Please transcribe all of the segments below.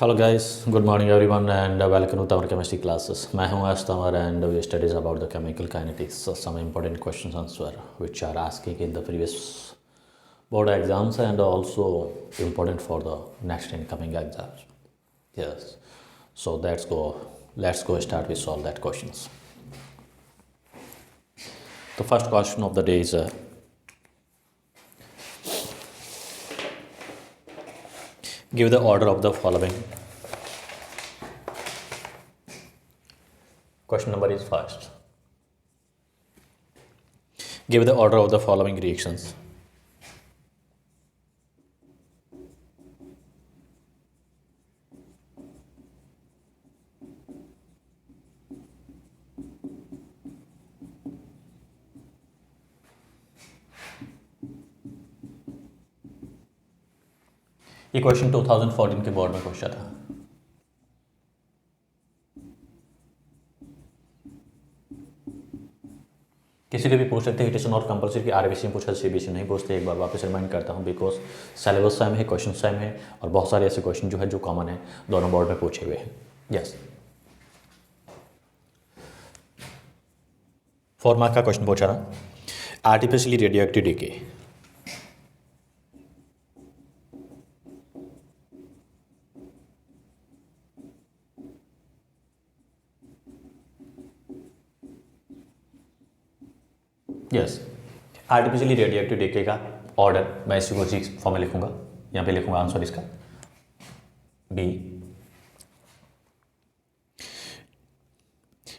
Hello guys, good morning everyone and welcome to our chemistry classes. मैं हूं आज Tanwar and we studies about the chemical kinetics, some important questions answer which are asking in the previous board exams and also important for the next incoming exams. Yes, so let's go start with solve that questions. The first question of the day is give the order of the following. Question number is first. Give the order of the following reactions. ये question 2014 के board में पूछा था। किसी को भी पूछ सकते हैं, इट इज़ नॉट कंपल्सरी कि आरबीसी में पूछा सीबीएसई नहीं पूछते। एक बार वापस रिमाइंड करता हूँ बिकॉज सिलेबस सेम है, क्वेश्चन सेम है और बहुत सारे ऐसे क्वेश्चन जो है जो कॉमन है दोनों बोर्ड में पूछे हुए हैं। यस, 4 मार्क का क्वेश्चन पूछा था, artificially radioactive decay. Yes, artificially radioactive decay का ऑर्डर मैं इसी को जी फॉर्म में लिखूंगा, यहाँ पे लिखूंगा आंसर इसका B.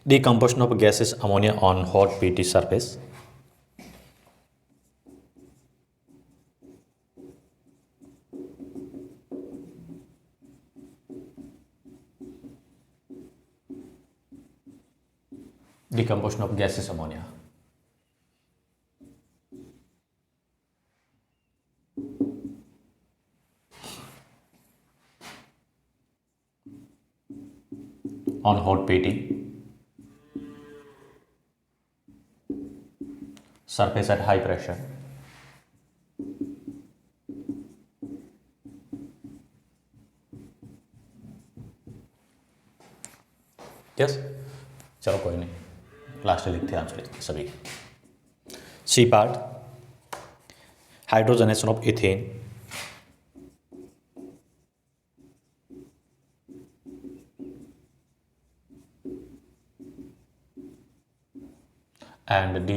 Decomposition of gases ammonia on hot PT surface. Decomposition of gases ammonia. On hot PT surface at high pressure. Yes, चलो कोई नहीं, लास्ट में लिखते हैं आंसर सभी। C part, hydrogenation of ethane and D,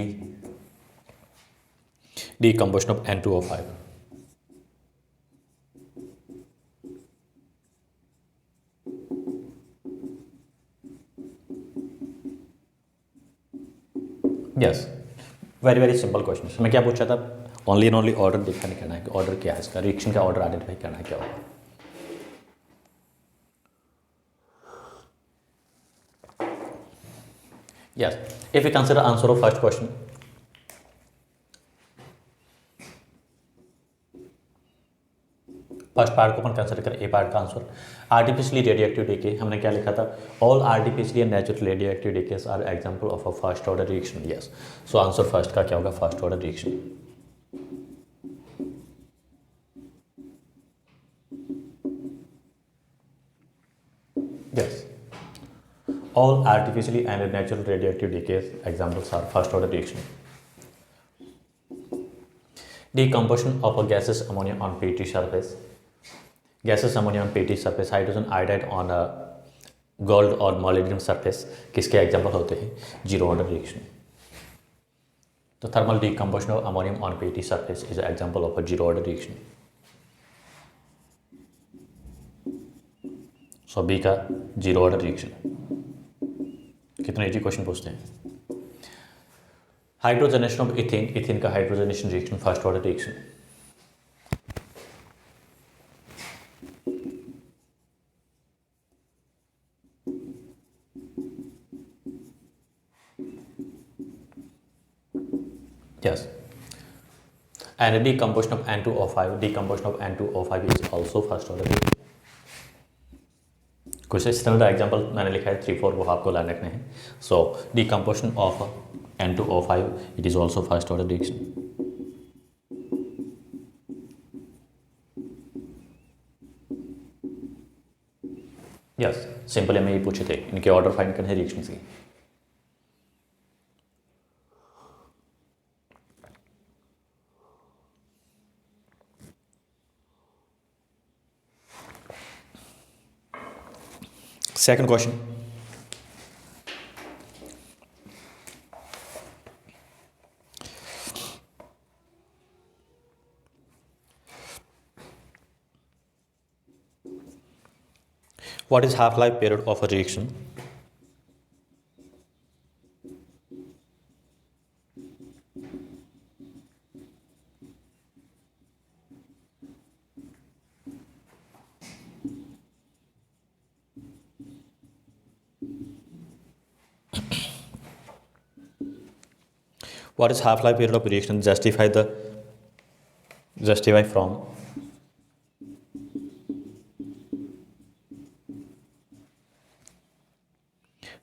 decomposition of N2O5. Yes, very very simple question. मैं क्या पूछा था, ओनली एंड ओनली ऑर्डर दिखाने करना है, ऑर्डर क्या है इसका, रिएक्शन का ऑर्डर आइडेंटिफाई करना है क्या होगा। Yes, if we consider answer of first question, first part को अपन कंसिडर करें, ए पार्ट का आंसर आर्टिफिशियली रेडियोएक्टिव डीके। हमने क्या लिखा था, all artificially and natural radioactive decays are example of a first order reaction. Yes, so answer first का क्या होगा, first order reaction. Yes, all artificially and natural radioactive decays examples are first order reaction. Decomposition of a gaseous ammonia on PT surface. Gaseous ammonia on PT surface, hydrogen iodide on a gold और molybdenum surface किसके example होते हैं, zero order reaction. तो thermal decomposition of ammonium on PT surface is an example of a zero order reaction. So B का zero order reaction. कितना easy question पूछते हैं। Hydrogenation of ethane, ethane का hydrogenation reaction first order reaction. Yes, and decomposition of N2O5, decomposition of N2O5 is also first order reaction. कुछ इस तरह का example मैंने लिखा है 3-4, वो आपको ध्यान रखने हैं। So decomposition of N2O5, it is also first order reaction. Yes, simple हमें ये पूछे थे, इनके ऑर्डर फाइंड करने रिएक्शंस की। Second question, what is half life period of a reaction? What is half life period of reaction? Justify from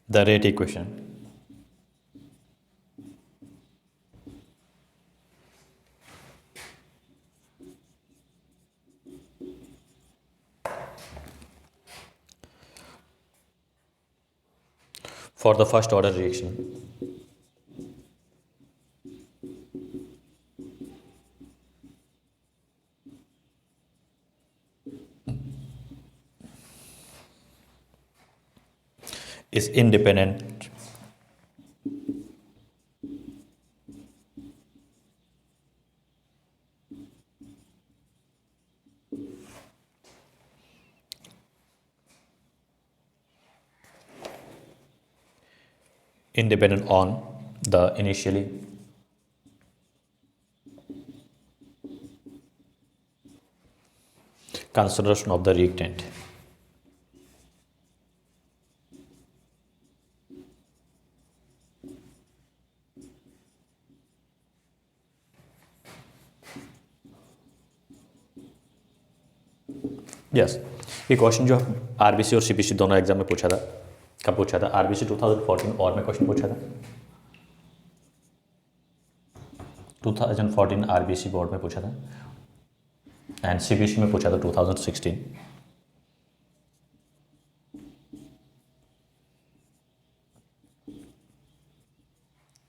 the rate equation. For the first order reaction. Is independent on the initially concentration of the reactant. Yes, ये question जो RBC और CBC दोनों exam में पूछा था, कब पूछा था? आरबीसी 2014 और में क्वेश्चन पूछा था, 2014 आरबीसी बोर्ड में पूछा था, एंड सीबीसी में पूछा था 2016।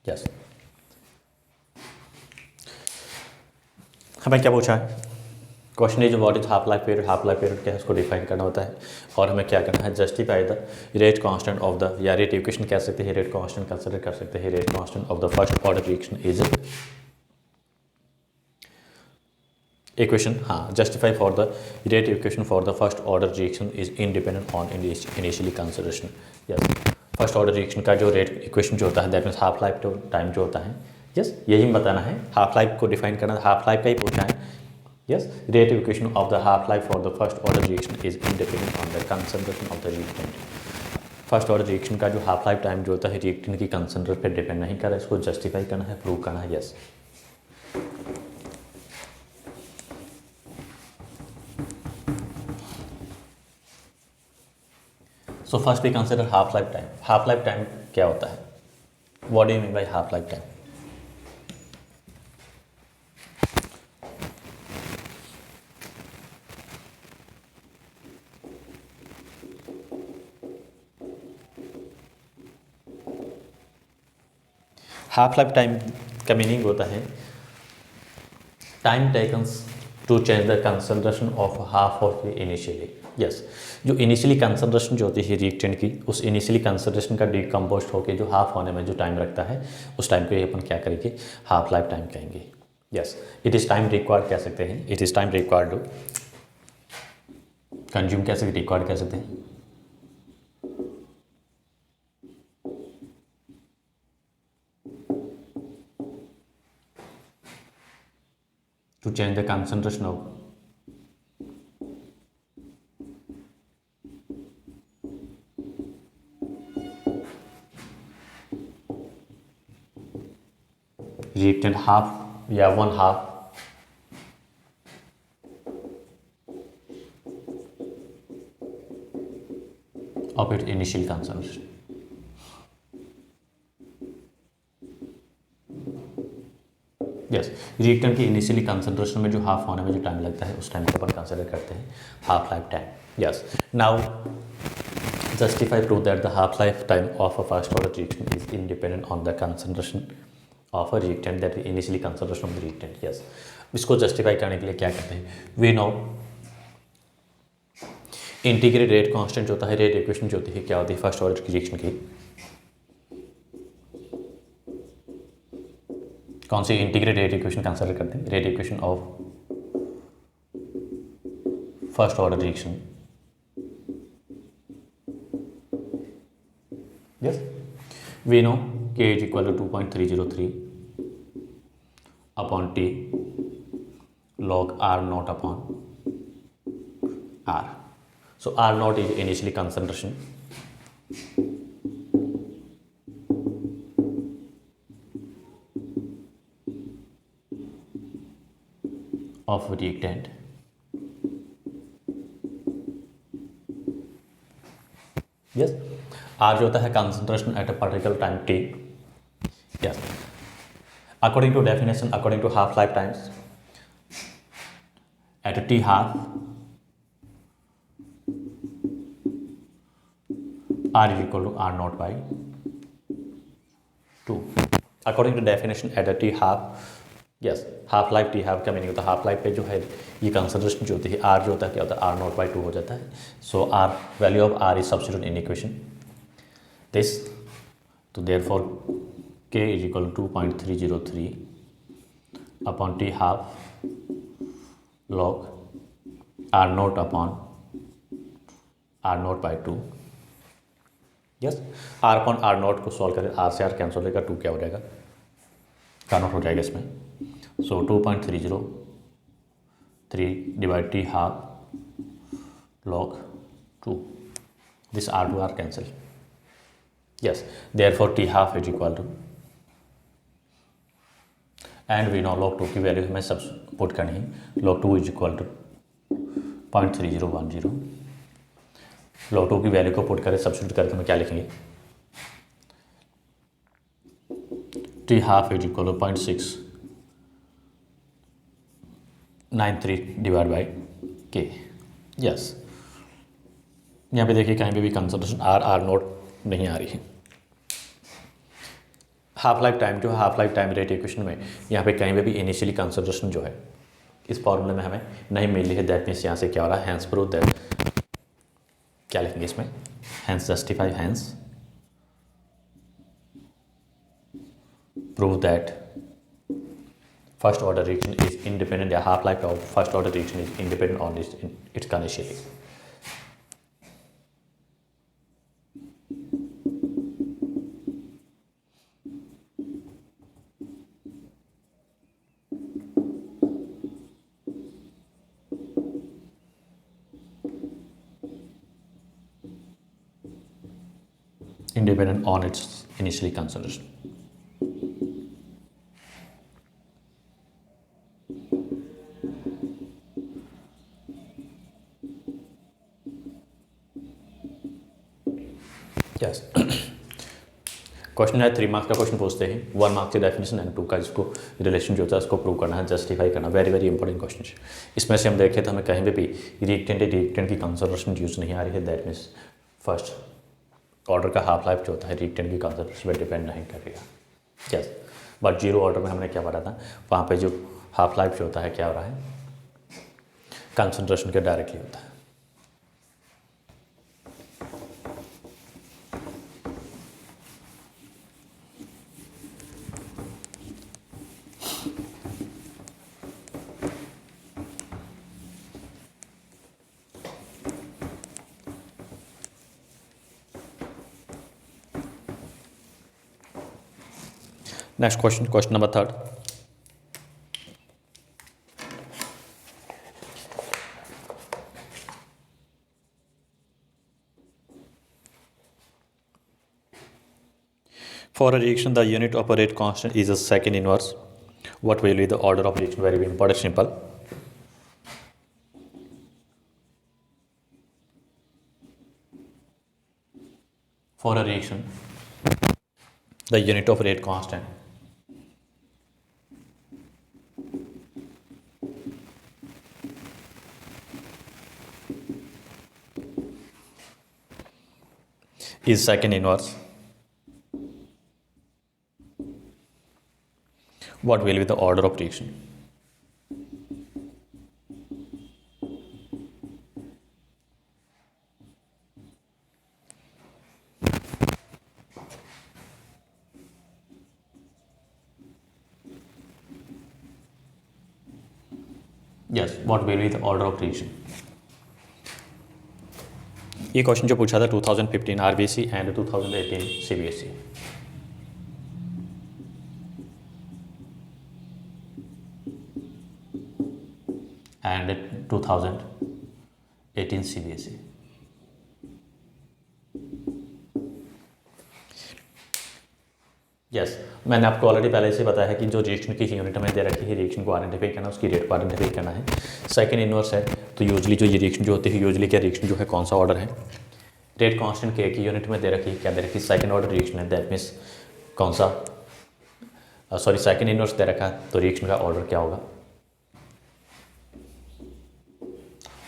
यस, हमें क्या पूछा है? Question is what is half life period क्या है, उसको डिफाइन करना होता है, और हमें क्या करना है? Justify the rate constant of the, या रेट इक्वेशन कह सकते हैं, रेट कांस्टेंट कंसिडर कर सकते हैं, rate constant of the first order reaction is equation, हाँ, justify for the rate equation for the first order reaction is independent on initially consideration. Yes, first order reaction का जो rate equation जो होता है, that means half life time जो होता है, yes, यही बताना है, हाफ लाइफ को डिफाइन करना, हाफ लाइफ का ही पूछा है। Yes, rate equation of the half life for the first order reaction is independent on the concentration of the reactant. First order reaction का जो हाफ लाइफ टाइम जो होता है रिएक्टेंट की कंसंट्रेशन पर डिपेंड नहीं कर रहा है, इसको जस्टिफाई करना है, प्रूव करना है। Yes, so first we consider half life time. Half life time क्या होता है? What do you mean by half life time? Half life time का मीनिंग होता है time takens to change the concentration of half of initially. Yes, जो initially concentration जो होती है रिएक्टेंट की, उस इनिशियली कंसंट्रेशन का डिकम्पोज होकर जो हाफ होने में जो टाइम लगता है, उस टाइम को ये अपन क्या करेंगे? हाफ लाइफ टाइम कहेंगे। Yes, it is time required कह सकते हैं, it is time required to consume, कह सकते, रिक्वायर्ड कह सकते हैं, to change the concentration of reactant half या 1/2 of its initial concentration। Yes, reactant की इनिशियली कंसंट्रेशन में जो हाफ होने में जो टाइम लगता है, उस टाइम को अपन कंसिडर करते हैं half life time. Yes, now Justify prove that the half-life time of a first order reagent is independent on the concentration of a reactant that initially concentration of the reactant. Yes, इसको justify करने के लिए क्या करते हैं? We know integrate rate constant जो होता है, रेट इक्वेशन जो होती है क्या होती है फर्स्ट ऑर्डर की रिएक्शन की, कौन सी इंटीग्रेट रेट इक्वेशन कंसिडर करते हैं? Rate equation of first order reaction. Yes, we know K is equal to 2.303 upon T log R naught upon R. So R naught is initially concentration of reactant. Yes, R जो होता है concentration at a particular time T. Yes, according to definition, according to half-life times, at a T half, R is equal to R naught by 2. According to definition, at a T half, yes, half-life T half का meaning होता है half-life पे जो है ये concentration जो होती है R जो होता है क्या होता है R naught by 2 हो जाता है. So R value of R is substituted in equation this. So therefore K is equal to 2.303 upon T half log R naught upon R naught by 2. Yes, R upon R not को solve करें, R से R cancel होगा, 2 क्या हो जाएगा, R not हो जाएगा इसमें. सो 2.303 divide T half log 2, this R to R cancel. Yes, therefore T half is equal to, and we know log 2 की वैल्यू हमें सब पुट करनी है. Log 2 is equal to 0.3010. Log 2 की वैल्यू को पुट करें, सब्स्टिट्यूट करके हम क्या लिखेंगे, T half is equal to 0.693 divide by K. Yes, यहाँ पे देखिए कहीं पे भी कंसंट्रेशन R नोट नहीं आ रही है. हाफ लाइफ टाइम जो है, half life time rate equation में यहाँ पे कहीं पे भी इनिशियली कंसंट्रेशन जो है इस फॉर्मूले में हमें नहीं मिल रही है. दैट मीन्स यहाँ से क्या हो रहा है, हैंस प्रूव दैट, क्या लिखेंगे इसमें, hence justify, hence prove that first order reaction is independent, या half life of first order reaction is independent on its initially. Independent on its initially concentration. Yes. Question है 3 marks का question पूछते हैं, 1 marks की definition and 2 का जिसको relation जो होता है उसको प्रूव करना है, जस्टिफाई करना. वेरी वेरी इंपॉर्टेंट क्वेश्चन है. इसमें से हम देखें तो हमें कहीं पे भी रिएक्टेंट की कंसंट्रेशन यूज नहीं आ रही है. दैट मीन्स फर्स्ट ऑर्डर का हाफ लाइफ जो होता है रिएक्टेंट की कंसंट्रेशन पर डिपेंड नहीं करेगा. यस, बट जीरो ऑर्डर में हमने क्या पढ़ा था, वहाँ पे जो हाफ लाइफ जो होता है क्या हो रहा है, कंसंट्रेशन के डायरेक्टली होता है. Next question, question number 3. For a reaction, the unit of a rate constant is a second inverse. What will be the order of reaction? Very important, simple. For a reaction, the unit of rate constant is second inverse, what will be the order of reaction? Yes, what will be the order of reaction? ये question जो पूछा था 2015 RBC and 2018 CBSE. And 2018 CBSE. Yes, मैंने आपको already पहले से बताया है कि जो रिएक्शन की यूनिट हमें दे रखी है, रिएक्शन को आइडेंटिफाई करना, उसकी रेट को आइडेंटिफाई करना है। सेकंड इनवर्स है, तो यूजली जो ये रिएक्शन जो होती है, यूजली क्या रिएक्शन जो है कौन सा ऑर्डर है, रेट कांस्टेंट के की यूनिट में दे रखी है, क्या दे रखी है, सेकंड ऑर्डर रिएक्शन है, दैट मीन्स कौन सा, सॉरी सेकंड इनवर्स दे रखा है, तो रिएक्शन का ऑर्डर क्या होगा?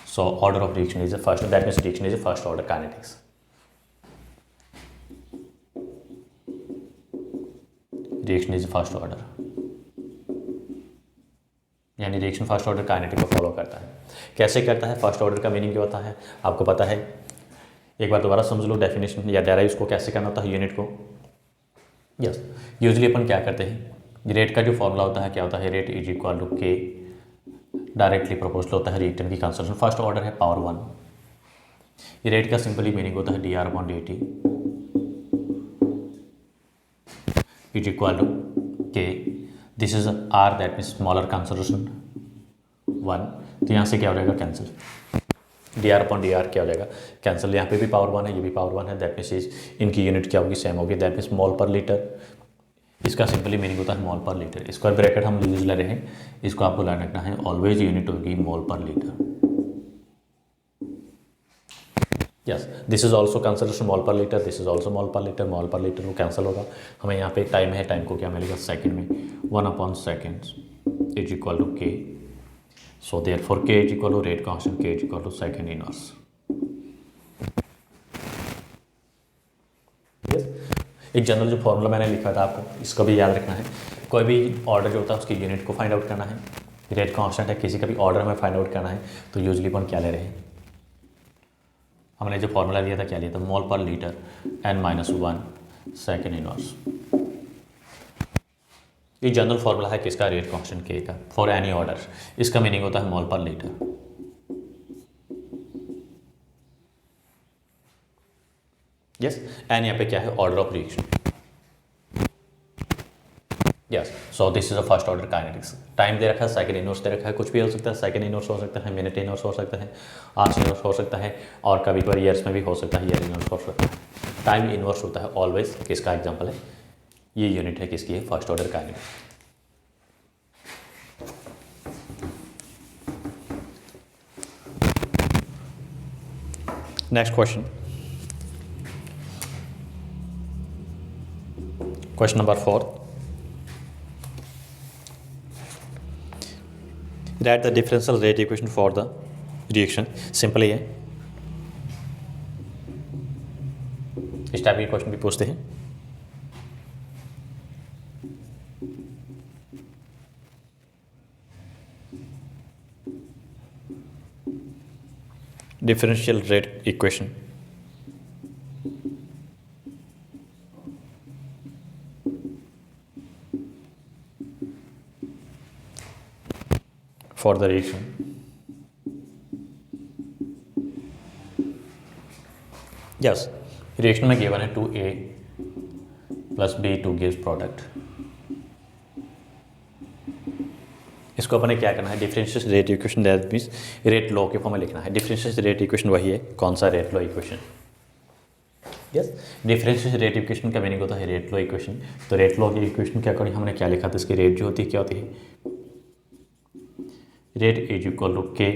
So order of reaction is the first, that means reaction is the first order kinetics. Reaction is first order, यानी रिएक्शन फर्स्ट ऑर्डर काइनेटिक को फॉलो करता है। कैसे करता है? फर्स्ट ऑर्डर का मीनिंग क्या होता है आपको पता है, एक बार दोबारा समझ लो डेफिनेशन या डेराइव उसको कैसे करना होता है यूनिट को। यस, यूजली अपन क्या करते हैं, रेट का जो फॉर्मूला होता है क्या होता है, rate is equal to K directly proportional होता है रिएक्टेंट की कंसंट्रेशन, फर्स्ट ऑर्डर है पावर 1। ये रेट का सिंपली मीनिंग होता है dr/dt is equal to K, this is R that mean smaller concentration 1, तो यहाँ से क्या हो जाएगा कैंसिल, dr/dr क्या हो जाएगा कैंसिल, यहाँ पे भी पावर 1 है, ये भी पावर 1 है, दैट मीन्स इनकी यूनिट क्या होगी, सेम होगी, that means mole per litre. इसका सिंपली मीनिंग होता है मोल पर लीटर। स्क्वायर ब्रैकेट हम यूज ले रहे हैं, इसको आपको ध्यान रखना है, ऑलवेज यूनिट होगी mole per litre. Yes, this is also consideration mole per litre, this is also mole per litre, mole per litre वो कैंसिल होगा, हमें यहाँ पे टाइम है, टाइम को क्या मिलेगा सेकंड में, 1/सेकंड is equal to K, so therefore K is equal to rate constant, K is equal to second inverse. एक जनरल जो फॉर्मूला मैंने लिखा था आपको, इसको भी याद रखना है, कोई भी ऑर्डर जो होता है उसकी यूनिट को फाइंड आउट करना है, रेट कांस्टेंट है, किसी का भी ऑर्डर हमें फाइंड आउट करना है, तो यूजली अपन क्या ले रहे हैं, हमने जो फॉर्मूला लिया था क्या लिया था, मोल per litre n-1 second inverse. ये जनरल फॉर्मूला है किसका, रेट कांस्टेंट के का, फॉर एनी ऑर्डर, इसका मीनिंग होता है मोल पर लीटर। यस, एन यहाँ पे क्या है, order of reaction. Yes, so this is a first order kinetics. Time दे रखा है, सेकंड इनवर्स दे रखा है, कुछ भी हो सकता है, सेकंड इनवर्स हो सकता है, मिनट इनवर्स हो सकता है, आवर्स इनवर्स हो सकता है, और कभी कभी ईयर्स में भी हो सकता है, ईयर इनवर्स हो सकता है। टाइम इनवर्स होता है ऑलवेज, किसका एग्जाम्पल है, ये यूनिट है किसकी है, first order kinetics. Next question, question number 4, write the differential rate equation for the reaction। Simple ही है, इस टाइप के क्वेश्चन भी पूछते हैं। Differential rate equation for the reaction। Yes, reaction में गिवन है 2A + B two gives product. इसको अपने क्या करना है, differential rate equation, that means rate law के फॉर्म में लिखना है। डिफरेंशियल रेट इक्वेशन वही है, कौन सा, rate law equation. Yes, differential rate equation का मीनिंग होता है रेट लॉ इक्वेशन। तो रेट लॉ की इक्वेशन के अकॉर्डिंग हमने क्या लिखा था, इसकी रेट जो होती है क्या होती है, रेट इज इक्वल टू के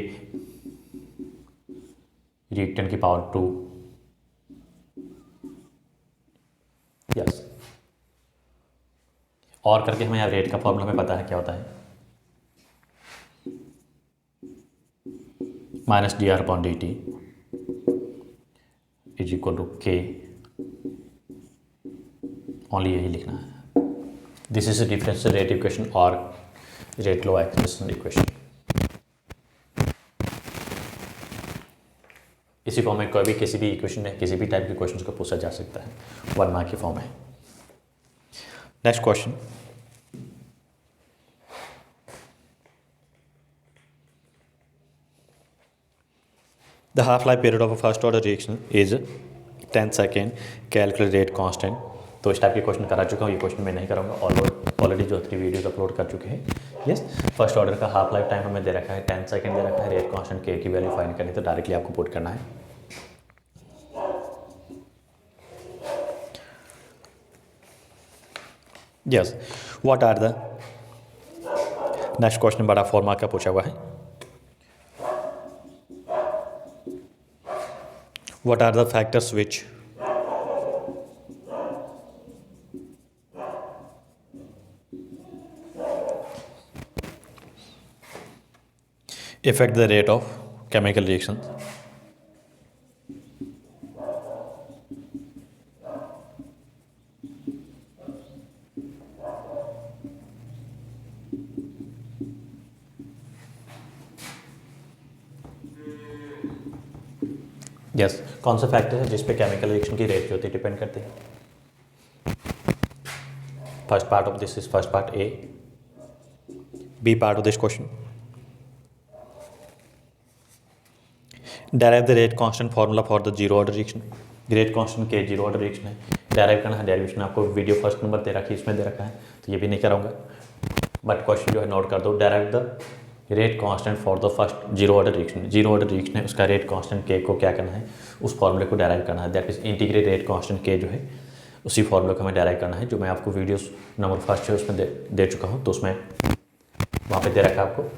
रिएक्टेंट की पावर 2। यस, और करके हमें यहाँ रेट का फॉर्मूला हमें पता है क्या होता है, -dr/dt इज इक्वल टू के ओनली यही लिखना है। This is a differential rate equation और रेट लॉ एक्सप्रेशन इक्वेशन। इसी फॉर्म में कोई भी किसी भी इक्वेशन में किसी भी टाइप के क्वेश्चन को पूछा जा सकता है, 1 मार्क के फॉर्म में। Next question, the half life period of a first order reaction is 10 second, calculate rate constant. तो इस टाइप के क्वेश्चन करा चुका हूँ, ये क्वेश्चन मैं नहीं कराऊंगा, ऑलरेडी जो 3 वीडियोस अपलोड कर चुके हैं। यस, फर्स्ट ऑर्डर का हाफ लाइफ टाइम हमें दे रखा है 10 सेकेंड दे रखा है, रेट कांस्टेंट के की वैल्यू फाइंड करनी, तो डायरेक्टली आपको पुट करना है। Yes, what are the, next question बड़ा 4 मार्क का पूछा हुआ है। What are the factors which affect the rate of chemical reactions? Yes, कौन सा फैक्टर है जिस पे केमिकल रिएक्शन की रेट जो होती है डिपेंड करती है? First part of this is first part A, B part of this question, derive the rate constant formula for the zero order reaction. Rate constant के जीरो ऑर्डर रिएक्शन है, derive करना है। Derivation आपको video first number दे रखी है, इसमें दे रखा है, तो ये भी नहीं कराऊंगा, बट क्वेश्चन जो है नोट कर दो। Derive the rate constant for the first zero order reaction. Zero order reaction है, उसका रेट कांस्टेंट के को क्या करना है, उस फॉर्मूले को डेराइव करना है। That is integrate rate constant के जो है उसी फॉर्मूले को हमें डेराइव करना है, जो मैं आपको वीडियोस नंबर फर्स्ट है उसमें दे चुका हूँ, तो उसमें वहाँ पे दे रखा है आपको।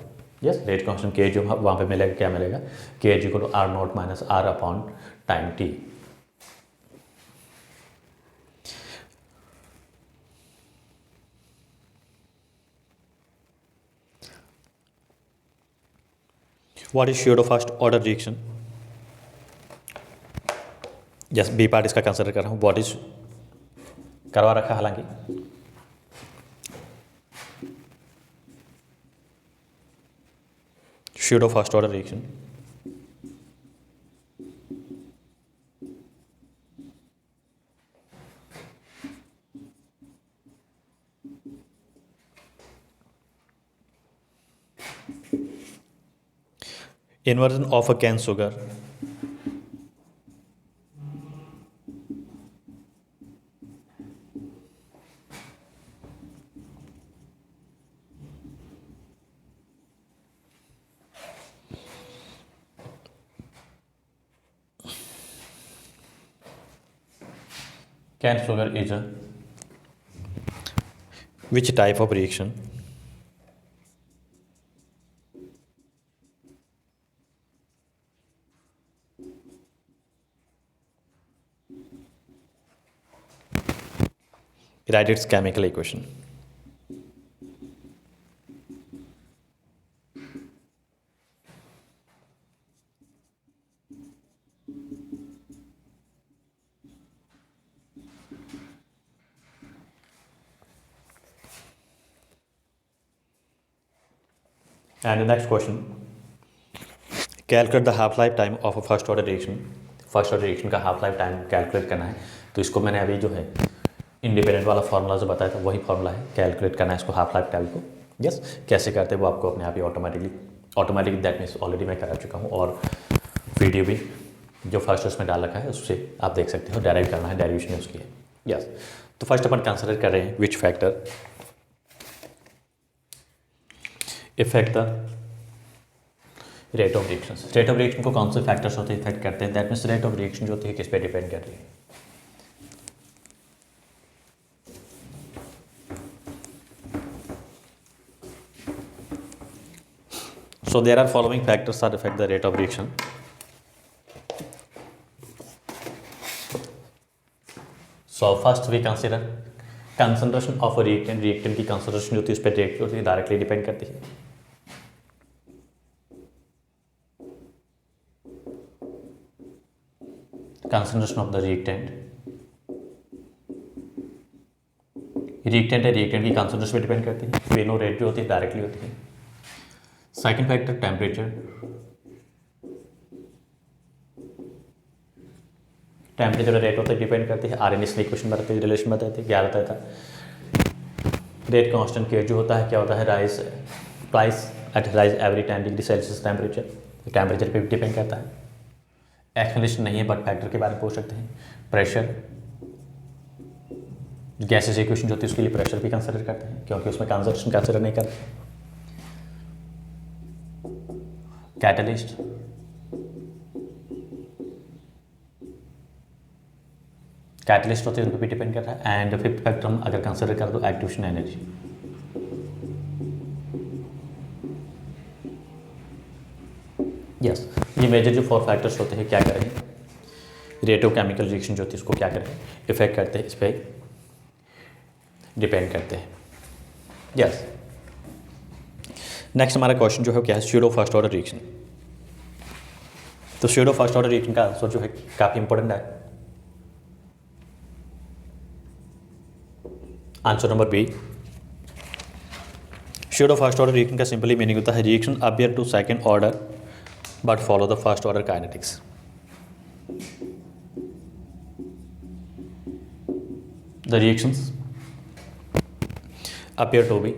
यस, रेट कांस्टेंट के जो वहाँ पे मिलेगा, क्या मिलेगा, K is equal to R naught minus R upon time T. What is sure first order reaction? Yes, B part इसका कंसिडर कर रहा हूँ। व्हाट इज करवा रखा हालांकि, pseudo first order reaction. Inversion of a cane sugar. Cane sugar is a which type of reaction? Write its chemical equation. And the next question, calculate the half life time of a first order reaction. First order reaction का half life time calculate करना है, तो इसको मैंने अभी जो है independent वाला फार्मूला जो बताया था वही फार्मूला है, कैलकुलेट करना है इसको हाफ लाइफ टाइम को। यस, कैसे करते हैं वो आपको अपने आप ही ऑटोमेटिकली दैट मीन्स ऑलरेडी मैं करा चुका हूँ, और वीडियो भी जो फर्स्ट उसमें डाल रखा है उससे आप देख सकते हो, डायरेक्ट करना है, डेरिवेशन उसकी है। यस, तो फर्स्ट अपन कंसिडर कर रहे हैं which factor effect the rate of reaction. Rate of reaction को कौन से फैक्टर्स होते हैं इफेक्ट करते हैं, that means rate of reaction जो होती है किस पे डिपेंड कर रही है। So there are following factors that affect the rate of reaction. So first we consider concentration of a reactant. Reactant की concentration जो होती है उस पर रेट जो होती है डायरेक्टली डिपेंड करती है। Concentration of the reactant reactant है, रिएक्टेंट की कॉन्सेंट्रेशन पे डिपेंड करती है। फ्लो रेट जो होती है डायरेक्टली होती है। Second factor temperature, temperature rate होता है डिपेंड करती है। आर एन इसलिए क्वेश्चन बताती है, रिलेशन बताती है, क्या रहता है रेट कांस्टेंट के जो होता है क्या होता है rise price at rise every 10 degree Celsius temperature, temperature पे भी डिपेंड करता है। एक्सप्लेनेशन नहीं है बट फैक्टर के बारे में पूछ सकते हैं। प्रेशर, गैसेस इक्वेशन जो होती है उसके लिए प्रेशर भी कंसिडर करते हैं क्योंकि उसमें कंजर्वेशन कंसिडर नहीं करते। कैटलिस्ट, कैटलिस्ट होते हैं उन पर भी डिपेंड कर रहा है। एंड फिफ्थ फैक्टर हम अगर कंसिडर करें तो एक्टिवेशन एनर्जी। यस, ये मेजर जो 4 फैक्टर्स होते हैं क्या करें, रेट ऑफ केमिकल रिएक्शन जो होती है उसको क्या करें इफेक्ट करते हैं, इस पर डिपेंड करते हैं। यस, नेक्स्ट हमारा क्वेश्चन जो है क्या है, स्यूडो फर्स्ट ऑर्डर रिएक्शन। तो स्यूडो फर्स्ट ऑर्डर रिएक्शन का आंसर जो है काफ़ी इंपॉर्टेंट है। Answer number B, pseudo first order reaction का सिंपली मीनिंग होता है reaction appear to second order but follow the first order kinetics. The reactions appear to be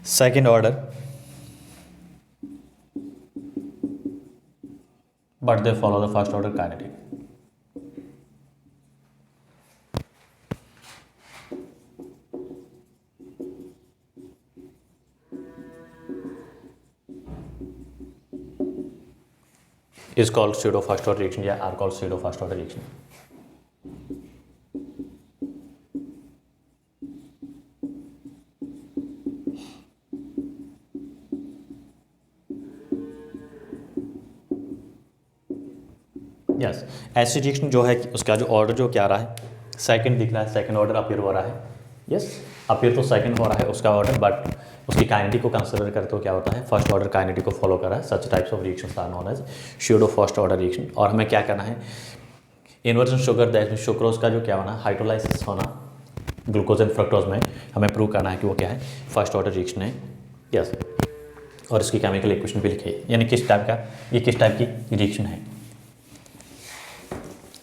second order but they follow the first order kinetic. Is called pseudo first order reaction या are called pseudo first order reaction. Yes, ऐसी reaction जो है उसका जो order जो क्या रहा है सेकंड दिख रहा है, सेकंड ऑर्डर अपीयर हो रहा है। यस, अपीयर तो सेकंड हो रहा है उसका ऑर्डर बट उसकी काइनेटिक को कंसिडर करते हो क्या होता है फर्स्ट ऑर्डर काइनेटिक को फॉलो कर रहा है। Such types of reactions are known as pseudo first order reaction. और हमें क्या करना है, inversion sugar that mean sucrose का जो क्या होना हाइड्रोलाइसिस होना ग्लूकोज एंड फ्रक्टोज में हमें प्रूव करना है कि वो क्या है फर्स्ट ऑर्डर रिएक्शन है। यस, और इसकी केमिकल इक्वेशन भी लिखिए, यानी किस टाइप का ये किस टाइप की रिएक्शन है।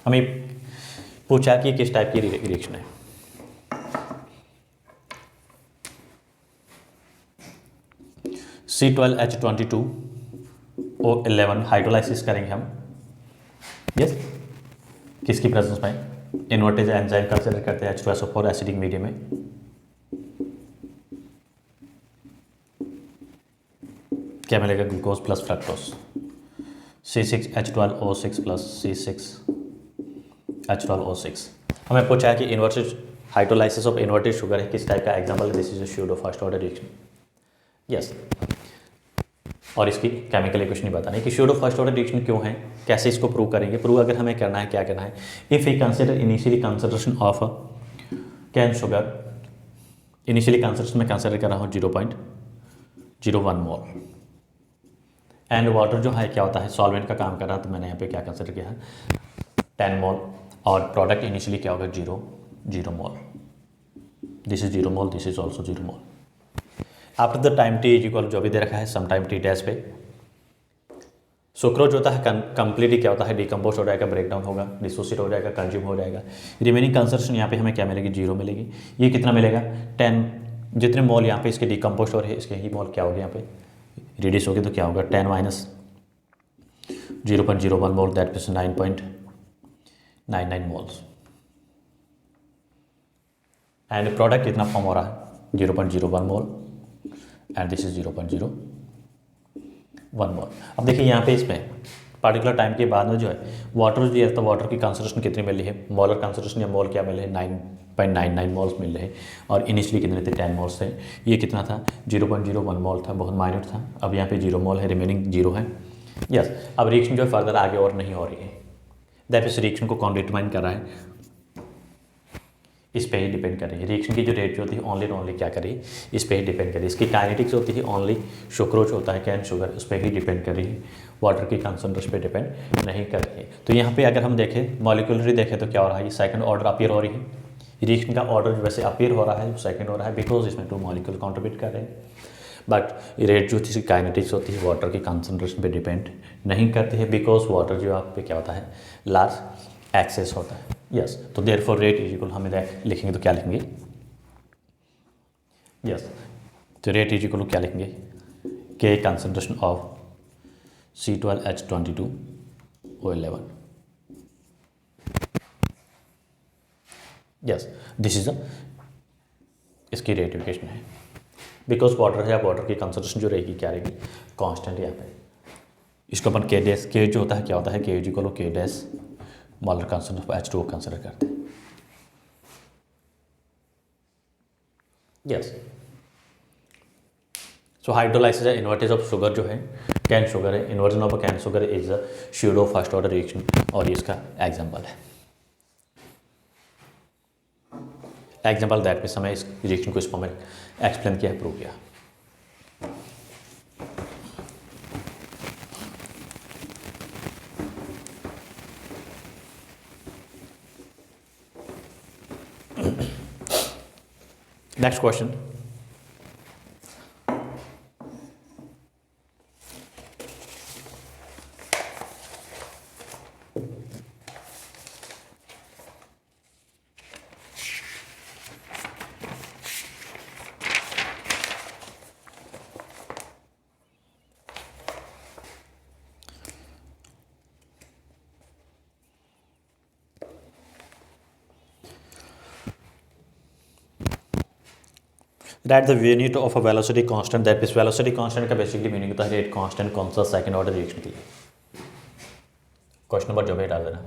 हमें पूछा कि किस टाइप की रिएक्शन है। C12H22O11 हाइड्रोलाइसिस करेंगे हम। यस, किसकी प्रेजेंस में इन्वर्टेज एंजाइम कंसिडर करते हैं H2SO4 एसिडिक मीडियम में। क्या मिलेगा glucose plus fructose C6H12O6 plus C6H12O6। हमें पूछा है कि inverted hydrolysis of inverted sugar है किस टाइप का example, this is pseudo first order reaction. Yes, और इसकी केमिकल इक्वेशन ही बतानी कि स्यूडो फर्स्ट ऑर्डर रिएक्शन क्यों है, कैसे इसको प्रूव करेंगे। प्रूव अगर हमें करना है क्या करना है, if we consider initially concentration of cane sugar, initially concentration में कंसिडर कर रहा हूँ 0.01 मोल एंड वाटर जो है क्या होता है सॉल्वेंट का काम कर रहा है, तो मैंने यहाँ पे क्या कंसिडर किया है 10 मोल और प्रोडक्ट इनिशियली क्या होगा 0 mole. This is 0 mole, this is also 0 mole. After the time T is equal जो भी दे रखा है सम टाइम टी डैश पे सुक्रोज होता है कंप्लीटली क्या होता है डिकम्पोज हो जाएगा, ब्रेकडाउन होगा, डिसोसिएट हो जाएगा, कंज्यूम हो जाएगा। रिमेनिंग कंसंट्रेशन यहाँ पे हमें क्या मिलेगी 0 मिलेगी। ये कितना मिलेगा 10, जितने मोल यहाँ पे इसके डिकम्पोज हो रहे हैं इसके ही मोल क्या होगा यहाँ पे रिड्यूस हो गए, तो क्या होगा 10 minus 0.01 mole that means 9.99 moles. And product कितना फॉर्म हो रहा है 0.01 मोल एंड दिस इज 0.01 मोल। अब देखिए यहाँ पे इसमें पार्टिकुलर टाइम के बाद में जो है वाटर दिया तो वाटर की कंसंट्रेशन कितनी मिल रही है, मोलर कंसंट्रेशन या मोल क्या मिल रहे हैं 9.99 मोल्स मिल रहे हैं और इनिशियली कितने थे 10 मोल्स थे। ये कितना था 0.01 मोल था, बहुत माइनर था। अब यहाँ पे 0 मोल है, रिमेनिंग 0 है। यस, अब रिएक्शन जो है फर्दर आगे और नहीं हो रही है, दैट इस रिएक्शन को कौन डिटरमाइन कर रहा है, इस पे ही डिपेंड कर रही है। रिएक्शन की जो रेट जो होती है ओनली ओनली क्या कर रही है, इस पे ही डिपेंड कर रही है। इसकी काइनेटिक्स होती है ओनली सुक्रोज होता है कैन शुगर, उस पर ही डिपेंड कर रही है, वाटर की कंसनट्रेशन पे डिपेंड नहीं कर रही है। तो यहाँ पे अगर हम देखें मॉलिक्यूलरी देखें तो क्या हो रहा है, ये सेकंड ऑर्डर अपीयर हो रही है। रिएक्शन का ऑर्डर वैसे अपीयर हो रहा है, सेकंड हो रहा है बिकॉज इसमें 2 मॉलिक्यूल कॉन्ट्रीब्यूट कर रहे हैं। बट रेट जो इसकी काइनेटिक्स होती है वाटर की कंसनट्रेशन पे डिपेंड नहीं करती है, बिकॉज वाटर जो आप पे क्या होता है लार्ज एक्सेस होता है। यस तो देयरफॉर रेट इज इक्वल हमें लिखेंगे तो क्या लिखेंगे, यस तो रेट इज इक्वल क्या लिखेंगे, के concentration of C12H22O11। Yes this is the इसकी रेट इक्वेशन है, बिकॉज वाटर है, वाटर की कंसनट्रेशन जो रहेगी क्या रहेगी, कांस्टेंट यहाँ पे। इसको अपन के डैश, के जो होता है क्या होता है, के इज इक्वल के dash molar concentration of H2O consider करते हैं। यस सो हाइड्रोलाइसिस है इन्वर्टेज ऑफ शुगर जो है कैन शुगर है, inversion of cane sugar is a pseudo first order reaction, और इसका एग्जांपल है। एग्जांपल दैट में समय इस रिएक्शन को इस फॉर्म में एक्सप्लेन किया है, प्रूव किया। Next question, that the unit of a velocity constant, that is velocity constant का बेसिकली मीनिंग होता है रेट कांस्टेंट कौन सा सेकंड ऑर्डर रिएक्शन के लिए। क्वेश्चन नंबर जो भी डाल देना।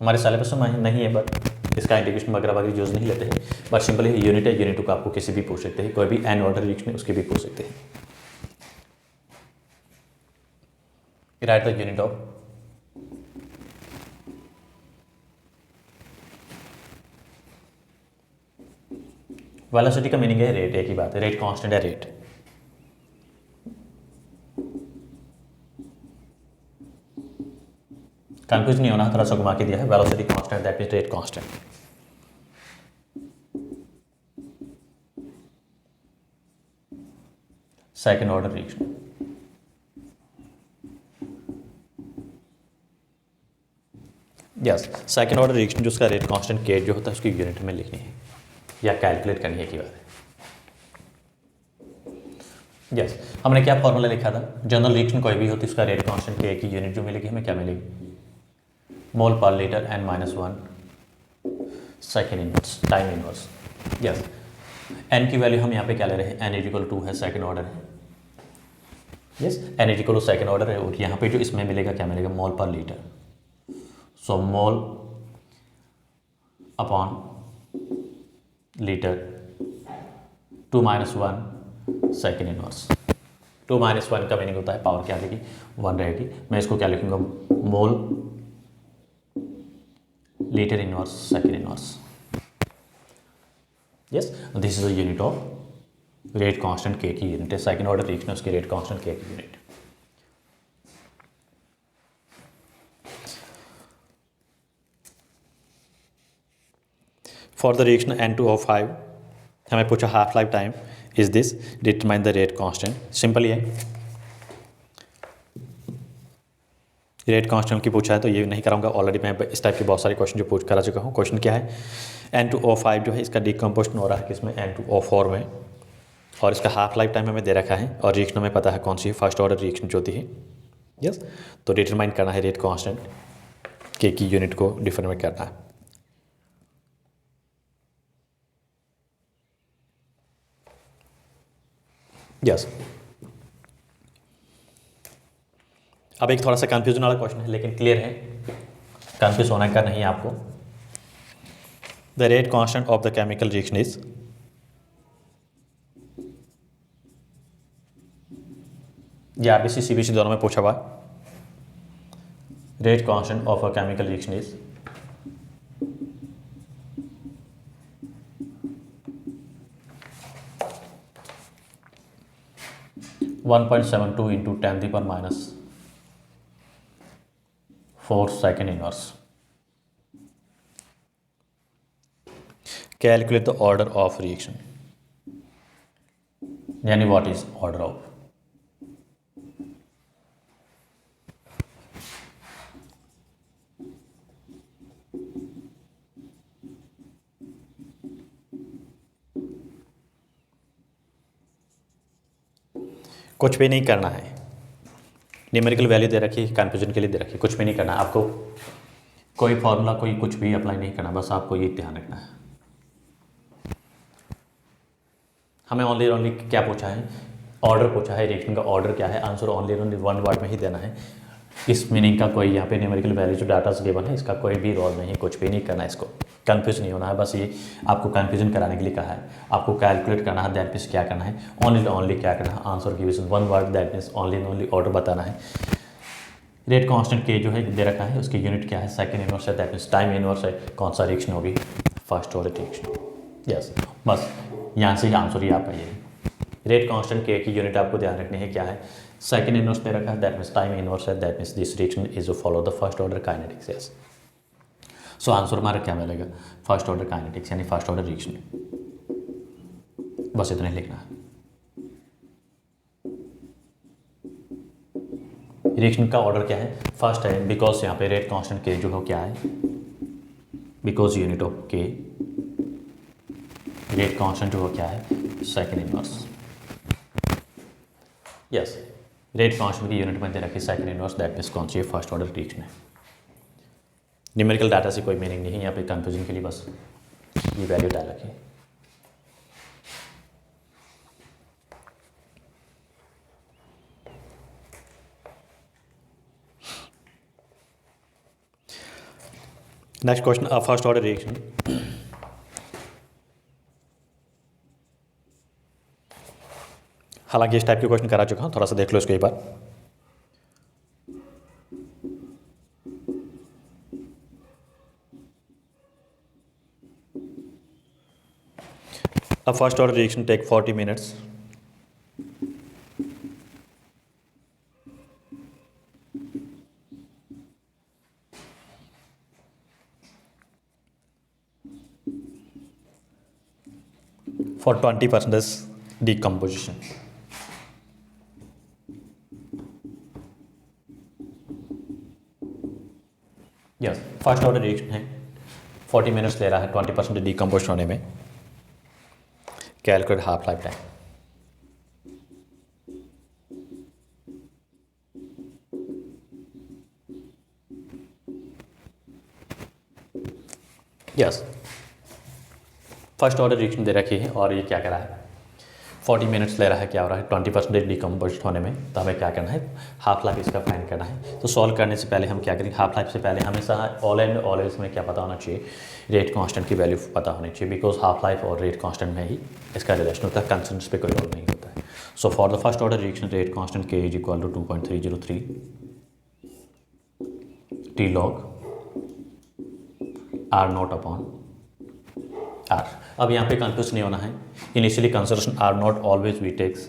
हमारे सिलेबस में नहीं है बट इसका इंडिकेशन वगैरह वगैरह यूज नहीं लेते हैं, बट सिंपली यूनिट है, यूनिट को आपको किसी भी पूछ सकते हैं, कोई भी एन ऑर्डर रिएक्शन है उसके भी पूछ सकते हैं। Right the unit of velocity का मीनिंग है रेट, एक ही बात है, रेट कांस्टेंट है रेट। कंफ्यूज नहीं होना, थोड़ा सा घुमा के दिया है, velocity constant that means rate constant. Second order reaction, yes second order reaction जो उसका रेट कांस्टेंट के जो होता है उसकी यूनिट में लिखनी है या कैलकुलेट करनी है की बात है। यस हमने क्या फॉर्मूला लिखा था, जनरल रिएक्शन कोई भी होती है उसका रेट कांस्टेंट के की यूनिट जो मिलेगी हमें क्या मिलेगी, मोल per litre n-1 second inverse time inverse. Yes n की वैल्यू हम यहाँ पे क्या ले रहे हैं, n इक्वल 2 है, सेकेंड ऑर्डर है। Yes n equal second order है, और यहाँ पे जो इसमें मिलेगा क्या मिलेगा, mole per litre. So mole upon litre 2-1 second inverse. 2-1 का मीनिंग होता है पावर क्या रहेगी, 1 रहेगी। मैं इसको क्या लिखूंगा, mole litre inverse second inverse. Yes this is the unit of rate constant के की यूनिट है, सेकेंड ऑर्डर रिएक्शन उसकी रेट कांस्टेंट के की unit. For the reaction N2O5 हमें पूछा half life time is this, determine the rate constant. Simple है, rate constant की पूछा है तो ये नहीं कराऊंगा, ऑलरेडी मैं इस टाइप के बहुत सारे क्वेश्चन जो पूछ करा चुका हूँ। क्वेश्चन क्या है, N2O5 जो है इसका डिकम्पोजिशन हो रहा है किसमें, N2O4 में, और इसका हाफ लाइफ टाइम हमें दे रखा है, और रिएक्शन में पता है कौन सी है, फर्स्ट ऑर्डर रिएक्शन जो होती है। यस तो डिटरमाइन करना है रेट कांस्टेंट के की यूनिट को डिफरेंट करना है। यस अब एक थोड़ा सा कंफ्यूजन वाला क्वेश्चन है लेकिन क्लियर है, कंफ्यूज होने का नहीं है आपको। The rate constant of the chemical reaction is, ये आरबीसी सीबीसी दोनों में पूछा हुआ, rate constant of a chemical reaction is 1.72 into 10 to the power minus 4 second inverse. Calculate the order of reaction. यानी what is order of? कुछ भी नहीं करना है, न्यूमेरिकल वैल्यू दे रखी है, कन्फ्यूजन के लिए दे रखी है, कुछ भी नहीं करना है आपको, कोई फॉर्मूला कोई कुछ भी अप्लाई नहीं करना, बस आपको ये ध्यान रखना है। हमें ओनली क्या पूछा है, ऑर्डर पूछा है, रिएक्शन का ऑर्डर क्या है, आंसर ओनली वन वर्ड में ही देना है। इस मीनिंग का कोई यहाँ पे न्यूमेरिकल वैल्यू जो डाटा गिवन है इसका कोई भी रोल नहीं, कुछ भी नहीं करना है, इसको कंफ्यूज नहीं होना है, बस ये आपको कंफ्यूजन कराने के लिए कहा है। आपको कैलकुलेट करना है, दैट मीन्स क्या करना है, ओनली क्या करना है, answer given one word, that means only order बताना है। रेट कांस्टेंट के जो है दे रखा है, उसकी यूनिट क्या है, सेकंड इनवर्स है, दैट मीन्स टाइम इनवर्स है, कौन सा रिएक्शन होगी, फर्स्ट ऑर्डर रिएक्शन। यस, बस यहाँ से आंसर ही आपका ये है। रेट कांस्टेंट के की यूनिट आपको ध्यान रखनी है क्या है, सेकंड इनवर्स दे रखा है, दैट मीन्स टाइम इनवर्स है, that means this reaction is follow the first order kinetics. Yes, so answer हमारा क्या मिलेगा, फर्स्ट ऑर्डर काइनेटिक्स यानी फर्स्ट ऑर्डर रिएक्शन। बस इतना ही लिखना है। रिएक्शन का ऑर्डर क्या है, फर्स्ट है, बिकॉज यहाँ पे रेट कांस्टेंट के जो हो क्या है, बिकॉज यूनिट ऑफ के, रेट कांस्टेंट जो हो क्या है, second inverse. Yes, rate constant की यूनिट में दे रखी सेकंड इनवर्स, दैट मीन्स कौन सी है, फर्स्ट ऑर्डर रिएक्शन है। न्यूमेरिकल डाटा से कोई मीनिंग नहीं है यहाँ पे, कंफ्यूजन के लिए बस ये वैल्यू डाल रखी है। Next question, first order reaction. हालांकि इस टाइप के क्वेश्चन करा चुका हूँ, थोड़ा सा देख लो इसको एक बार। A first order reaction take 40 minutes. For 20% decomposition. Yes, first order reaction है, 40 मिनट्स ले रहा है 20% डिकम्पोज होने में। Calculate half life time. Yes, first order reaction दे रखी है और ये क्या कर रहा है, 40 मिनट्स ले रहा है, क्या हो रहा है 20% डिकम्पोज होने में। तो हमें क्या करना है, हाफ लाइफ इसका फाइंड करना है। तो सॉल्व करने से पहले हम क्या करेंगे, हाफ लाइफ से पहले हमेशा ऑल एंड ऑलवेज में क्या पता होना चाहिए, रेट कांस्टेंट की वैल्यू पता होनी चाहिए, बिकॉज हाफ लाइफ और रेट कांस्टेंट में ही इसका रिलेशन होता है, कंस्टेंट्स पे कोई रोल नहीं होता है। So for the first order reaction rate constant K is equal to 2.303 T log R naught upon R. अब यहाँ पे कंफ्यूज नहीं होना है, initially consideration are not always we takes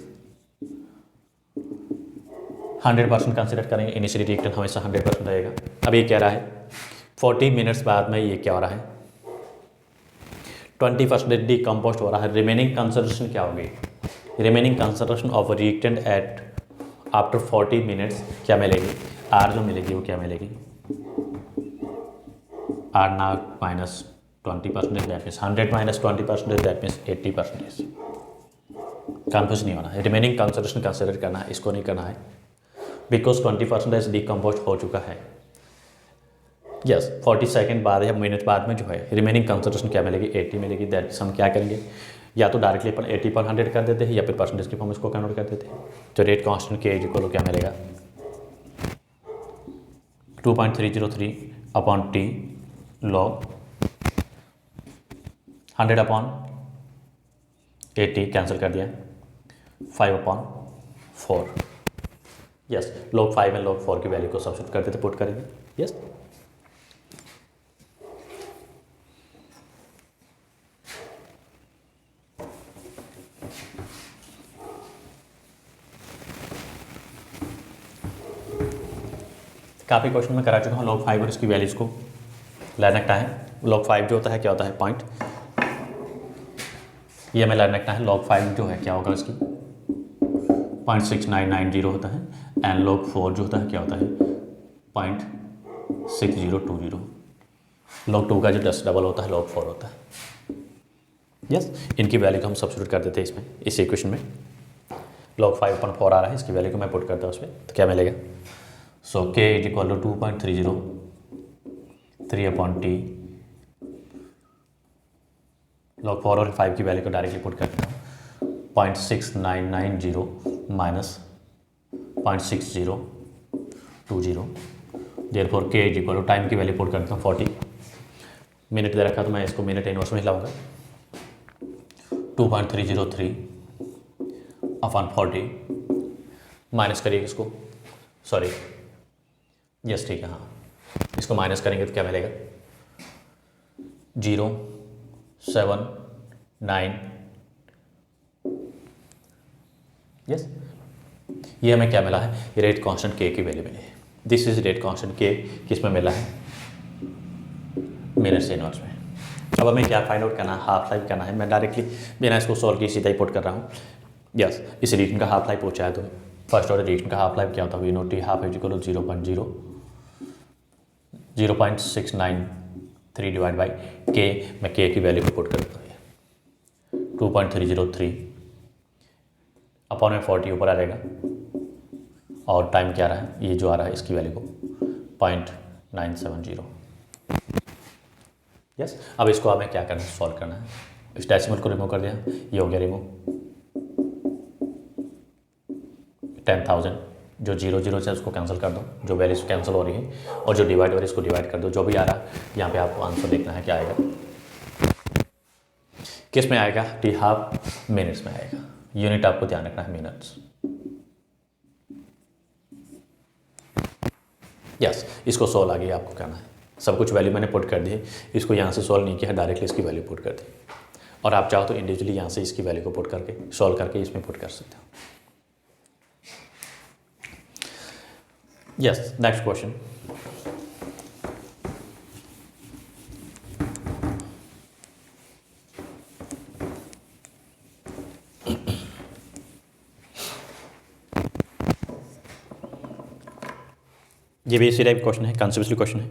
100% consider करेंगे, इनिशियली रिएक्टेंट हमेशा 100% रहेगा। अब ये कह रहा है 40 मिनट्स बाद में ये क्या हो रहा है, 20% डिकम्पोस्ट हो रहा है। रिमेनिंग कंसिडरेशन क्या होगी, remaining consideration of reactant at after 40 minutes क्या मिलेगी, आर जो मिलेगी वो क्या मिलेगी, R naught minus 20%, that means 100 minus 20%, that means 80%। Confuse नहीं होना है, रिमेनिंग कंसिडरेशन कंसिडर करना है, इसको नहीं करना है, बिकॉज 20% डिकम्पोज हो चुका है। यस, 40 सेकेंड बाद या मिनट बाद में जो है रिमेनिंग कंसिडरेशन क्या मिलेगी, 80 मिलेगी। दैट मीन्स हम क्या करेंगे, या तो डायरेक्टली अपन 80 पर 100 कर देते हैं, या फिर परसेंटेज की फॉर्म इसको कन्वर्ट कर देते हैं। तो रेट कांस्टेंट के इक्वल क्या मिलेगा, 2.303 upon T log 100 upon 80 cancel कर दिया, 5/4। यस, log 5 एंड log 4 की वैल्यू को सब्स्टिट्यूट कर देते, पुट करेंगे यस। काफ़ी क्वेश्चन में करा चुका हूँ log 5 और इसकी वैल्यूज़ को लेना क्या है। log 5 जो होता है क्या होता है पॉइंट, ये हमें लेना क्या है। log 5 जो है क्या होगा इसकी 0.6990 होता है एंड log 4 जो होता है क्या होता है 0.6020। log 2 का जो जस्ट डबल होता है log 4 होता है। यस, इनकी वैल्यू को हम सब्स्टिट्यूट कर देते हैं इसमें, इस इक्वेशन में। log 5/4 आ रहा है, इसकी वैल्यू को मैं पुट करता हूँ उसमें, तो क्या मिलेगा। So k is equal to 2.30 3/t। log 4 और 5 की वैल्यू को डायरेक्टली पुट करता हूँ 0.6990 minus 0.6020। Therefore k is equal to time की वैल्यू पुट करता हूँ 40 मिनट दे रखा, तो मैं इसको मिनट इनवर्स में हिलाऊंगा। 2.303/40 माइनस करिए इसको, सॉरी यस ठीक है, हाँ इसको माइनस करेंगे तो क्या मिलेगा 0.79। यस, ये हमें क्या मिला है, ये रेट कांस्टेंट k की वैल्यू मिली है। This is rate constant k, किस में मिला है मिनट्स इनवर्स में। अब हमें क्या फाइंड आउट करना है, हाफ लाइफ करना है। मैं डायरेक्टली बिना इसको सॉल्व किए सीधा ही पुट कर रहा हूँ। यस, इस रिएक्शन का हाफ लाइफ पूछा है तो फर्स्ट ऑर्डर रिएक्शन का हाफ लाइफ क्या होता है, we know T half is equal to 0.693 divide by K. मैं के की वैल्यू को पुट करता हूँ 2.303 अपॉन में 40 ऊपर आ जाएगा और टाइम क्या रहा है, ये जो आ रहा है इसकी वैल्यू को 0.970। यस, अब इसको हमें क्या करना है, सॉल्व करना है। इस डेसिमल को रिमूव कर दिया, ये हो गया रिमूव। 10,000 जो 0 से उसको कैंसिल कर दो, जो वैल्यूज कैंसिल हो रही है, और जो डिवाइड हो रही है इसको डिवाइड कर दो। जो भी आ रहा है यहाँ पे आपको आंसर देखना है क्या आएगा, किस में आएगा, टी हाफ मिनट्स में आएगा। यूनिट आपको ध्यान रखना है मिनट्स। यस, इसको सॉल्व आगे आपको करना है। सब कुछ वैल्यू मैंने पुट कर दी है, इसको यहाँ से सॉल्व नहीं किया, डायरेक्टली इसकी वैल्यू पुट कर दी। और आप चाहो तो इंडिविजुअली यहाँ से इसकी वैल्यू को पुट करके सॉल्व करके इसमें पुट कर सकते हो। Yes, next question. ये भी इसी टाइप क्वेश्चन है, कंसेप्चुअल क्वेश्चन है।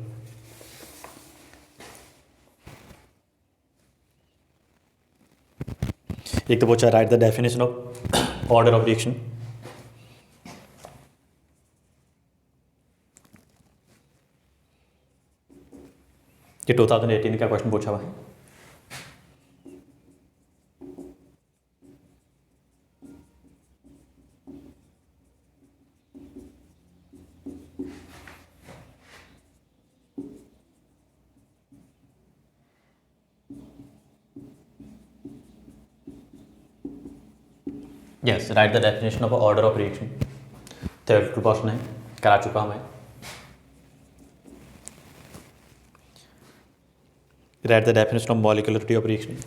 एक तो पूछा write the definition of order of reaction. ये 2018 का क्वेश्चन पूछा हुआ है। Yes, write the definition of order of reaction. Theoretical question है, करा चुका हूं मैं। Write the definition of molecularity of reaction.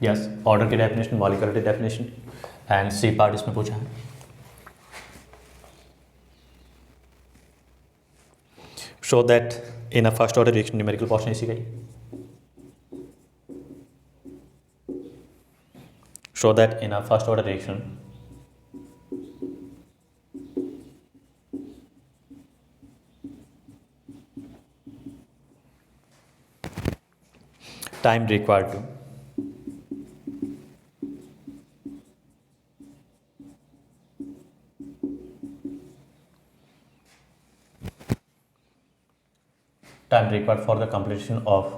Yes, order की definition, molecularity definition and C part इसमें पूछा है। Show that in a first order reaction, numerical question इसी का ही। Show that in a first order reaction time required to for the completion of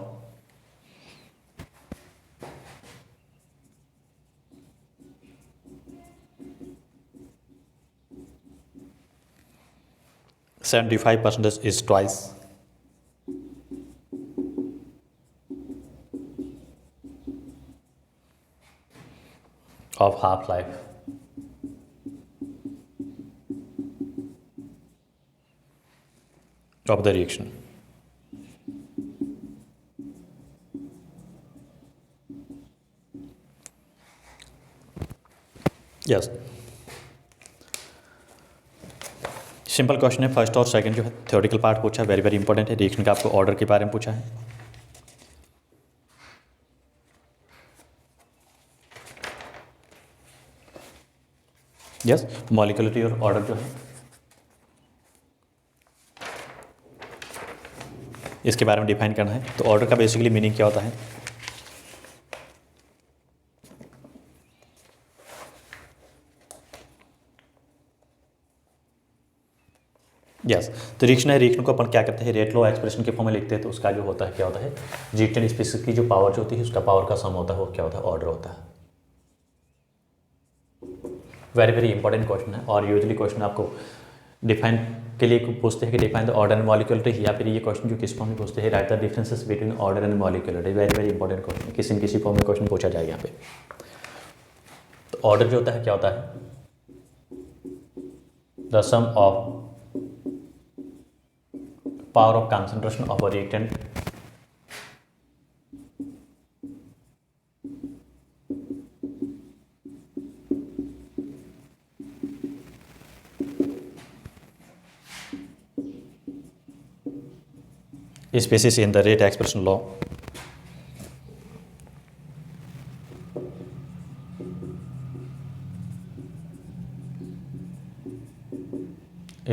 75% is twice of half-life of the reaction. Yes, simple question है। First और second जो है theoretical part पूछा है, very very important है। Reaction का आपको order के बारे में पूछा है। यस, मॉलिक्यूलरिटी और ऑर्डर जो है इसके बारे में डिफाइन करना है। तो ऑर्डर का बेसिकली मीनिंग क्या होता है? यस, तो रिएक्शन है, रिएक्शन को अपन क्या करते हैं, रेट लो एक्सप्रेशन के फॉर्म में लिखते हैं। तो उसका जो होता है क्या होता है, रिएक्टेंट स्पीशीज की जो पावर जो होती है उसका पावर का सम होता है, वो क्या होता है, ऑर्डर होता है। वेरी वेरी इंपॉर्टेंट क्वेश्चन है। और यूजुअली क्वेश्चन आपको डिफाइन के लिए पूछते हैं कि define the order and molecularity, या फिर ये क्वेश्चन जो किस फॉर्म में पूछते हैं, right the differences between order and molecularity. Very very important question, किसी न किसी फॉर्म में क्वेश्चन पूछा जाएगा यहाँ पे। तो ऑर्डर जो होता है क्या होता है, the sum of power of concentration of a reactant species in the rate expression law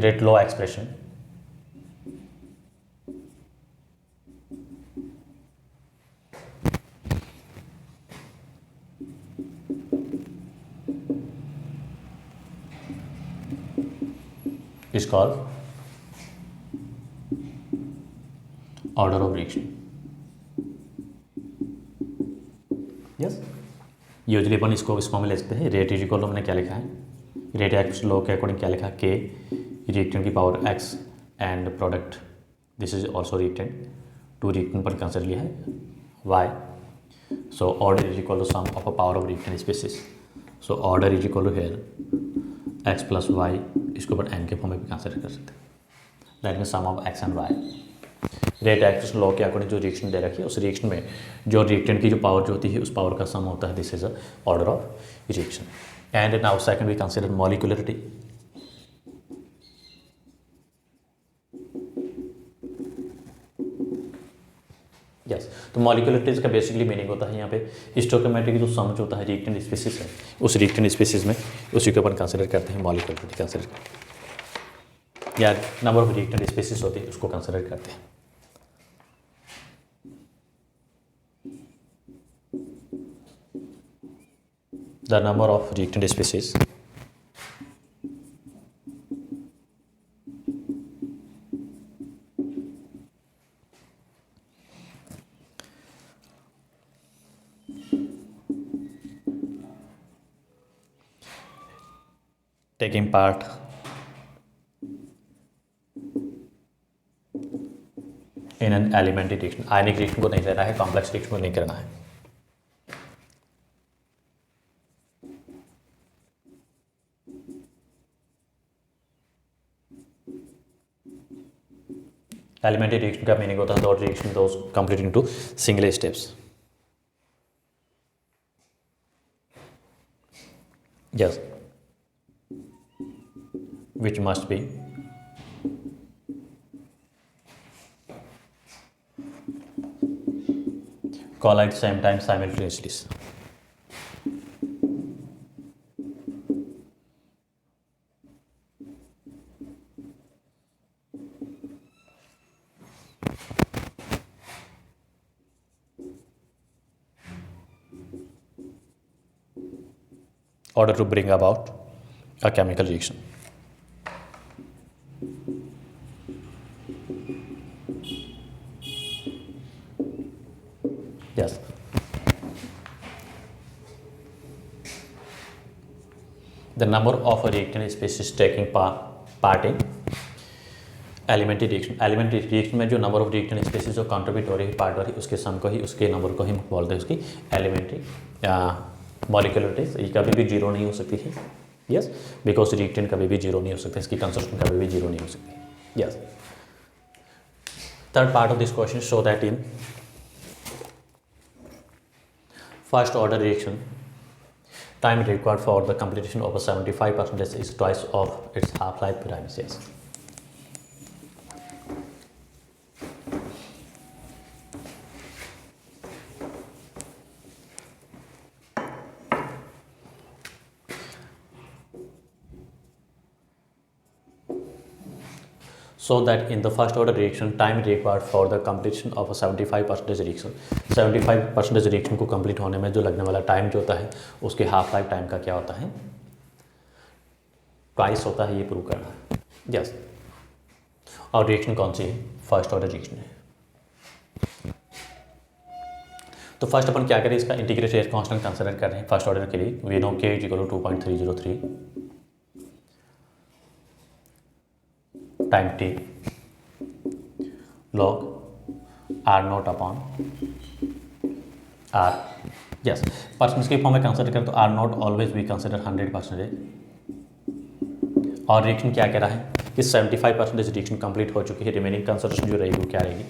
rate law expression is called order of reaction. Yes, usually अपन इसको इस फॉर्म में लिखते हैं। रेट इज इक्वल टू, हमने क्या लिखा है, रेट एक्स लॉ के अकॉर्डिंग क्या लिखा है, के रिएक्टेंट की power X and product, this is also reactant, two reactant पर कंसिडर लिया है Y. So order is equal to sum of a power of reactant species. So order is equal to here X plus Y, इसके ऊपर N के form में भी consider कर सकते हैं। That mean sum of X and Y. Rate expression law के according जो रिएक्शन दे रखी है, उस रिएक्शन में जो रिएक्टेंट की जो पावर जो होती है उस पावर का सम होता है। This is a order of reaction. And now second we consider molecularity. Yes, तो मॉलिक्यूलरिटी का बेसिकली मीनिंग होता है यहाँ पे स्टोइकियोमेट्रिक जो सम होता है रिएक्टेंट स्पीशीज है, उस रिएक्टेंट स्पीशीज में उसी के अपन कंसिडर करते हैं मॉलिक्यूलरिटी कंसिडर, या नंबर ऑफ रिएक्टेंट स्पीशीज होती है उसको कंसिडर करते हैं। The number of reactant species taking part in an elementary reaction, ionic reaction को नहीं लेना है, कॉम्प्लेक्स रिएक्शन को नहीं करना है। एलिमेंट्री रिएक्शन का मीनिंग होता है दो reaction those completing to single steps. Yes, which must be collide at the same time simultaneously. Order to bring about a chemical reaction. Yes. The number of reactant species taking part in elementary reaction में जो number of reaction species जो contribute हो रही है part हो रही है उसके सम को ही, उसके नंबर को ही बोलते हैं उसकी एलिमेंट्री मॉलिक्यूलरिटीज। ये कभी भी जीरो नहीं हो सकती है, यस, बिकॉज रिएक्टेंट कभी भी जीरो नहीं हो सकता, इसकी कंसंट्रेशन कभी भी जीरो नहीं हो सकती, yes. Third part of this question show that in first order reaction time required for the completion of a 75% is twice of its half-life parameters, yes. So that in the first order reaction time required for the completion of a 75% reaction, 75% reaction को complete होने में जो लगने वाला time जो होता है उसके हाफ लाइफ टाइम का क्या होता है, ट्वाइस होता है, ये प्रूव करना है, यस। और रिएक्शन कौन सी है, फर्स्ट ऑर्डर रिएक्शन है। तो फर्स्ट अपन क्या करें, इसका इंटीग्रेटेड रेट कांस्टेंट कंसिडर कर रहे हैं फर्स्ट ऑर्डर के लिए। We know K is equal to 2.303 time T log R naught upon R, yes. Percentage के फॉर्म में कंसिडर करें तो R not always we consider 100%। और रिएक्शन क्या कह रहा है कि 75% रिएक्शन कंप्लीट हो चुकी है, रिमेनिंग कंसिडरेशन जो रहेगी वो क्या रहेगी,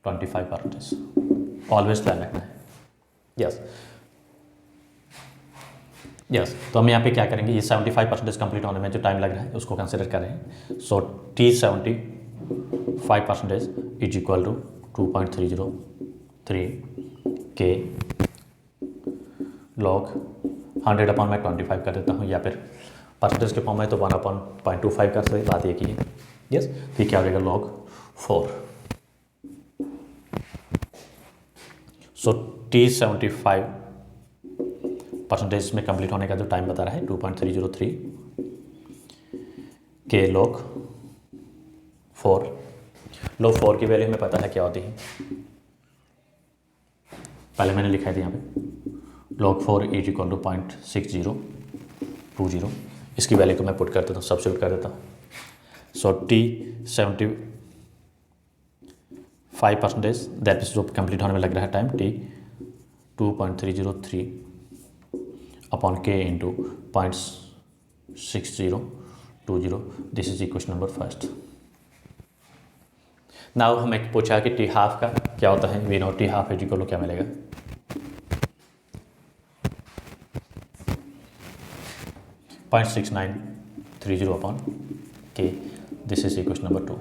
25%। ऑलवेज ध्यान रखना है, यस यस। तो हम यहाँ पे क्या करेंगे, ये 75% कंप्लीट होने में जो टाइम लग रहा है उसको कंसिडर कर रहे हैं। सो टी 75% इज इक्वल टू 2.303 के लॉग 100 अपॉन मैं 25 कर देता हूँ, या फिर परसेंटेज के फॉर्म में तो 1/0.25 कर सकते, बात एक ही है, यस। फिर क्या हो जाएगा लॉग 4। सो टी 75% में कंप्लीट होने का जो टाइम बता रहा है 2.303 के लॉग 4। लॉग 4 की वैल्यू हमें पता है क्या होती है, पहले मैंने लिखा है यहाँ पे log 4 इज इक्वल टू 0.6020। इसकी वैल्यू को मैं पुट कर देता हूँ, सब्स्टिट्यूट कर देता हूँ। सो टी 75% दैट मीन्स जो कंप्लीट होने में लग रहा है time T 2.303 upon K into 0.6020। This is equation number first. Now हमें पूछा कि टी हाफ का क्या होता है, we know T half is equal to क्या मिलेगा, .6930 upon K. This is equation number 2।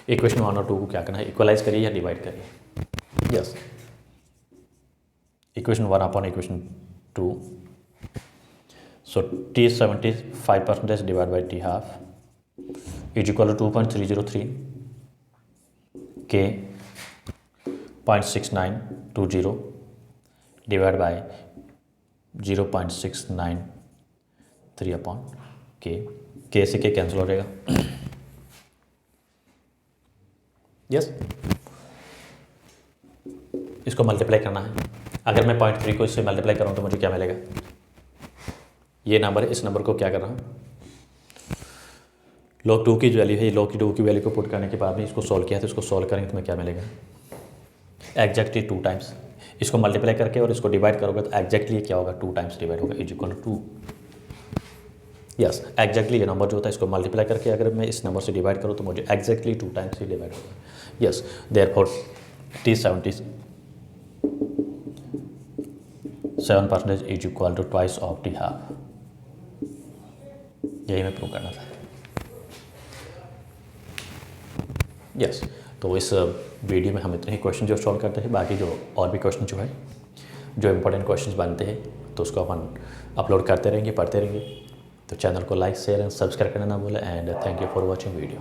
Equation 1 और 2 को क्या करना है, इक्वलाइज करिए या डिवाइड करिए, yes. Equation 1 upon equation 2। So T 75% divide by T half is equal to 2.303 K 0.6920 divide by 0.693 upon के से के कैंसिल हो जाएगा, यस। इसको मल्टीप्लाई करना है। अगर मैं 0.3 को इससे मल्टीप्लाई करूँ तो मुझे क्या मिलेगा, ये नंबर है, इस नंबर को क्या कर रहा हूँ, log 2 की जो वैल्यू है, log 2 की वैल्यू को पुट करने के बाद में इसको सॉल्व किया, तो इसको सॉल्व करेंगे तो मैं क्या मिलेगा, एग्जैक्टली 2 टाइम्स। इसको मल्टीप्लाई करके और इसको डिवाइड करोगे तो एग्जैक्टली क्या होगा, 2 टाइम्स डिवाइड होगा, is equal to 2, yes. Exactly ये नंबर जो होता है इसको मल्टीप्लाई करके अगर मैं इस नंबर से डिवाइड करूँ तो मुझे एग्जैक्टली 2 टाइम्स ही डिवाइड होगा, yes. Therefore T 77% is equal to twice of T half. यही मैं प्रूव करना था, यस। तो इस वीडियो में हम इतने ही क्वेश्चन जो सॉल्व करते हैं, बाकी जो और भी क्वेश्चन जो है जो इम्पोर्टेंट क्वेश्चंस बनते हैं तो उसको अपन अपलोड करते रहेंगे, पढ़ते रहेंगे। तो चैनल को लाइक शेयर एंड सब्सक्राइब करना ना भूलें, and thank you for watching video.